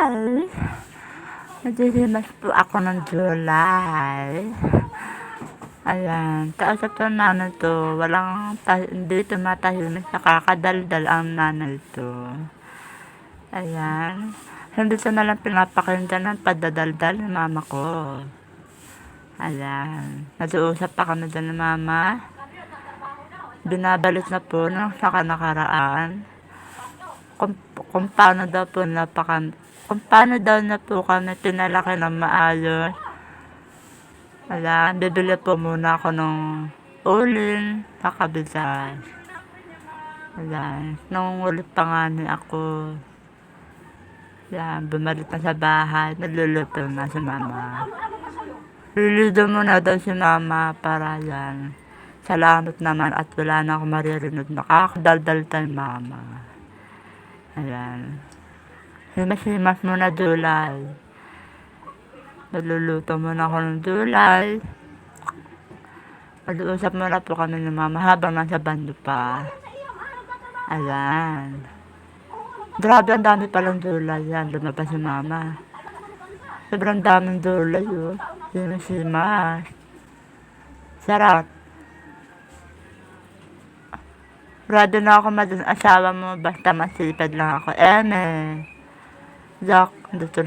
July. Nagsisimas po ako ng July. Ayan, kausap to nanay to. Hindi tumatahimik, nakakadaldal ang nanay to. Ayan. Hindi ko na lang pinapakinggan ng padadaldal ng mama ko. Ayan. Nag-uusap pa kami doon ng mama. Binabalik na po nung sa nakaraan. Kung paano daw na po kami pinalaki ng maayos. Ayan, bibili po muna ako ng uling sa Kabisas. Ayan, nung ulit pa nga ako. Ayan, bumalik na sa bahay, nagluluto na si mama. Lilido muna daw si mama para yan. Salamat naman at wala na ako maririnig. Nakakadaldal tayo mama. Ayan. Himas-himas muna July. Nagluluto muna ako ng July. Mag-uusap muna po kami ng mama habang nasa bando pa. Ayan. Grabe, ang dami palang July yan. Lumabas si mama. Sobrang daming July yun. Himas-himas. Sarap. Rado na ako asawa mo basta masipad lang ako. Eme. Jack, dito